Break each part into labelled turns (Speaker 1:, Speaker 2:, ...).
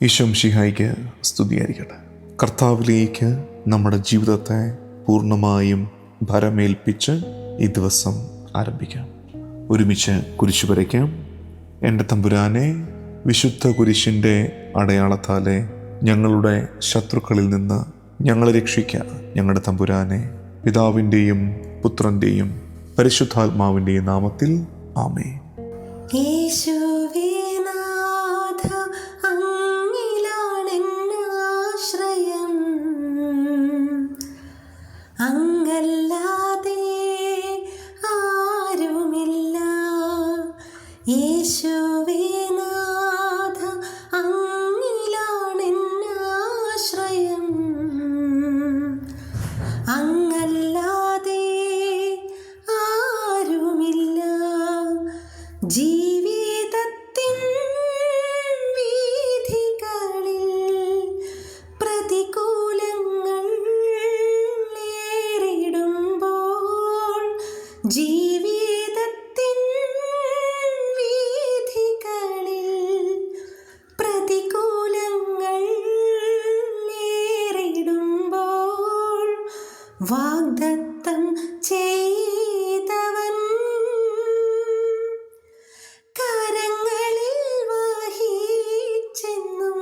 Speaker 1: ഈശോ മിശിഹായ്ക്ക് സ്തുതിയായിരിക്കട്ടെ. കർത്താവിലേക്ക് നമ്മുടെ ജീവിതത്തെ പൂർണ്ണമായും ഭരമേൽപ്പിച്ച് ഈ ദിവസം ആരംഭിക്കാം. ഒരുമിച്ച് കുരിശു വരയ്ക്കാം. എൻ്റെ തമ്പുരാനെ, വിശുദ്ധ കുരിശിൻ്റെ അടയാളത്താലെ ഞങ്ങളുടെ ശത്രുക്കളിൽ നിന്ന് ഞങ്ങളെ രക്ഷിക്കുക. ഞങ്ങളുടെ തമ്പുരാനെ, പിതാവിൻ്റെയും പുത്രൻ്റെയും പരിശുദ്ധാത്മാവിൻ്റെയും നാമത്തിൽ ആമേൻ.
Speaker 2: അങ്ങല്ലാതെ ആരുമില്ല. യേശുവേ നാഥ, അങ്ങിലാണെന്നാശ്രയം. അങ്ങല്ലാതെ ആരുമില്ല. ജീവിതത്തിൻ വീഥികളിൽ പ്രതികൂലങ്ങൾ ജീവിതത്തിൻ വീഥികളിൽ പ്രതികൂലങ്ങൾ നേരിടുമ്പോൾ വാഗ്ദത്തം ചെയ്തവൻ കരങ്ങളിൽ വഹിച്ചെന്നും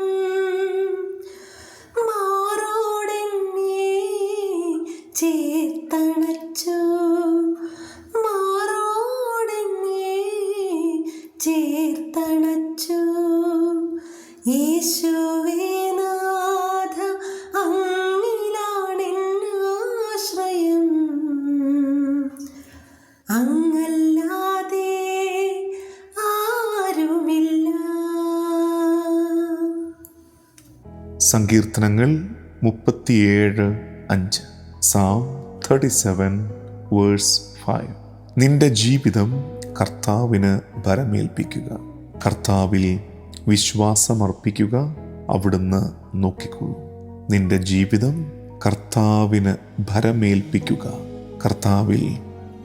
Speaker 2: മാറോടെന്നെ ചേർത്തണച്ചു. ചേർത്തണച്ചു. യേശുവേ നാഥ, അങ്ങിലാണെന്നാശ്രയം. അങ്ങല്ലാതെ ആരുമില്ല.
Speaker 1: സങ്കീർത്തനങ്ങൾ 37:5. Psalm 37:5. നിന്റെ ജീവിതം കർത്താവിന് ഭരമേൽപ്പിക്കുക. കർത്താവിൽ വിശ്വാസമർപ്പിക്കുക, അവിടുന്ന് നോക്കിക്കൊള്ളും. നിന്റെ ജീവിതം കർത്താവിന് ഭരമേൽപ്പിക്കുക. കർത്താവിൽ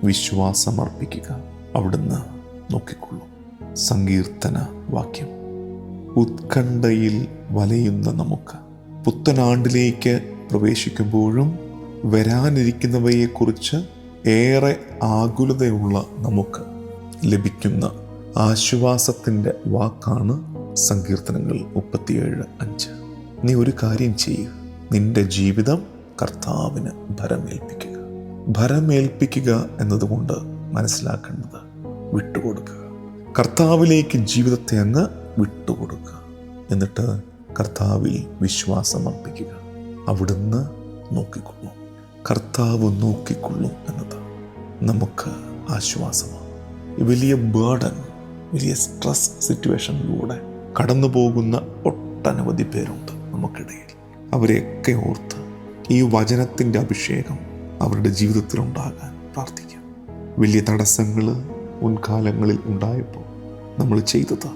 Speaker 1: വിശ്വാസമർപ്പിക്കുക, അവിടുന്ന് നോക്കിക്കൊള്ളും. സങ്കീർത്തന വാക്യം. ഉത്കണ്ഠയിൽ വലയുന്ന നമുക്ക് പുത്തനാണ്ടിലേക്ക് പ്രവേശിക്കുമ്പോഴും വരാനിരിക്കുന്നവയെക്കുറിച്ച് ഏറെ ആകുലതയുള്ള നമുക്ക് ലഭിക്കുന്ന ആശ്വാസത്തിൻ്റെ വാക്കാണ് സങ്കീർത്തനങ്ങൾ 37:5. നീ ഒരു കാര്യം ചെയ്യുക, നിന്റെ ജീവിതം കർത്താവിന് ഭരമേൽപ്പിക്കുക. ഭരമേൽപ്പിക്കുക എന്നതുകൊണ്ട് മനസ്സിലാക്കേണ്ടത് വിട്ടുകൊടുക്കുക. കർത്താവിലേക്ക് ജീവിതത്തെ അങ്ങ് വിട്ടുകൊടുക്കുക. എന്നിട്ട് കർത്താവിൽ വിശ്വാസമർപ്പിക്കുക, അവിടുന്ന് നോക്കിക്കൊള്ളും. കർത്താവ് നോക്കിക്കൊള്ളും എന്നത് നമുക്ക് ആശ്വാസമാണ്. വലിയ ബേർഡൻ, വലിയ സ്ട്രെസ് സിറ്റുവേഷനിലൂടെ കടന്നു പോകുന്ന ഒട്ടനവധി പേരുണ്ട് നമുക്കിടയിൽ. അവരെയൊക്കെ ഓർത്ത് ഈ വചനത്തിൻ്റെ അഭിഷേകം അവരുടെ ജീവിതത്തിലുണ്ടാകാൻ പ്രാർത്ഥിക്കാം. വലിയ തടസ്സങ്ങൾ മുൻകാലങ്ങളിൽ ഉണ്ടായപ്പോൾ നമ്മൾ ചെയ്തത്,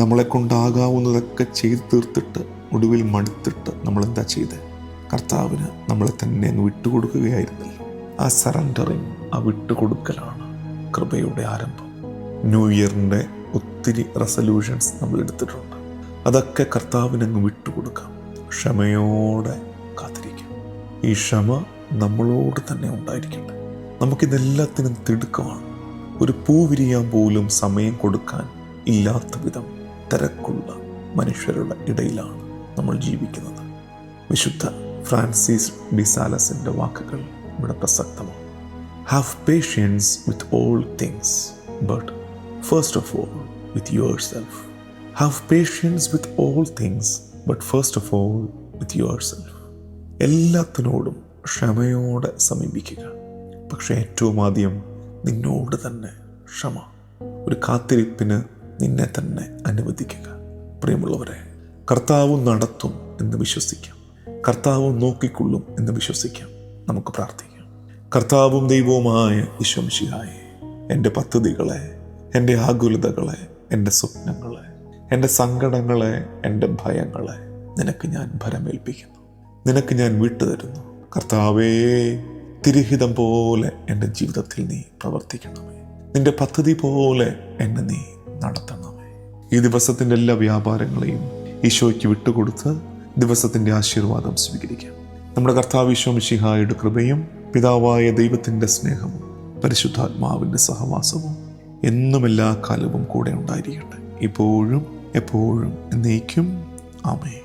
Speaker 1: നമ്മളെ കൊണ്ടാകാവുന്നതൊക്കെ ചെയ്തു തീർത്തിട്ട് ഒടുവിൽ മടുത്തിട്ട് നമ്മളെന്താ ചെയ്തത്? കർത്താവിന് നമ്മളെ തന്നെ അങ്ങ് വിട്ടുകൊടുക്കുകയായിരുന്നല്ലോ. ആ സറണ്ടറിങ്, ആ വിട്ടുകൊടുക്കലാണ് കൃപയുടെ ആരംഭം. ന്യൂ ഇയറിൻ്റെ ഒത്തിരി റെസൊല്യൂഷൻസ് നമ്മൾ എടുത്തിട്ടുണ്ട്. അതൊക്കെ കർത്താവിനങ്ങ് വിട്ടുകൊടുക്കാം. ക്ഷമയോടെ കാത്തിരിക്കാം. ഈ ക്ഷമ നമ്മളോട് തന്നെ ഉണ്ടായിരിക്കട്ടെ. നമുക്കിതെല്ലാത്തിനും തിടുക്കമാണ്. ഒരു പൂ വിരിയാൻ പോലും സമയം കൊടുക്കാൻ ഇല്ലാത്ത വിധം തിരക്കുള്ള മനുഷ്യരുടെ ഇടയിലാണ് നമ്മൾ ജീവിക്കുന്നത്. വിശുദ്ധ ഫ്രാൻസിസ് ഡി സാലസിൻ്റെ വാക്കുകൾ ഇവിടെ പ്രസക്തമാണ്. Have patience with all things, but first of all with yourself. Have patience with all things, but first of all with yourself. എല്ലാത്തിനോടും ക്ഷമയോടെ സമീപിക്കുക, പക്ഷേ ഏറ്റവും ആദ്യം നിന്നോട് തന്നെ ക്ഷമ. ഒരു കാത്തിരിപ്പിന് നിന്നെ തന്നെ അനുവദിക്കുക. പ്രിയമുള്ളവരെ, കർത്താവ് നടത്തും എന്ന് വിശ്വസിക്കാം. കർത്താവ് നോക്കിക്കൊള്ളും എന്ന് വിശ്വസിക്കാം. നമുക്ക് പ്രാർത്ഥിക്കാം. കർത്താവും ദൈവവുമായ ഈശോ മിശിഹായേ, എൻ്റെ പദ്ധതികളെ, എൻ്റെ ആകുലതകളെ, എൻ്റെ സ്വപ്നങ്ങളെ, എൻ്റെ സങ്കടങ്ങളെ, എൻ്റെ ഭയങ്ങളെ നിനക്ക് ഞാൻ ഭരമേൽപ്പിക്കുന്നു. നിനക്ക് ഞാൻ വിട്ടുതരുന്നു. കർത്താവേ, തിരുഹിതം പോലെ എൻ്റെ ജീവിതത്തിൽ നീ പ്രവർത്തിക്കണമേ. നിന്റെ പദ്ധതി പോലെ എന്നെ നീ നടത്തണമേ. ഈ ദിവസത്തിൻ്റെ എല്ലാ വ്യാപാരങ്ങളെയും ഈശോയ്ക്ക് വിട്ടുകൊടുത്ത് ദിവസത്തിൻ്റെ ആശീർവാദം സ്വീകരിക്കാം. നമ്മുടെ കർത്താവ് ഈശോ മിശിഹായുടെ കൃപയും പിതാവായ ദൈവത്തിൻ്റെ സ്നേഹവും പരിശുദ്ധാത്മാവിൻ്റെ സഹവാസവും എന്നും എല്ലാ കാലവും കൂടെ ഉണ്ടായിരിക്കട്ടെ, ഇപ്പോഴും എപ്പോഴും എന്നേക്കും. ആമേൻ.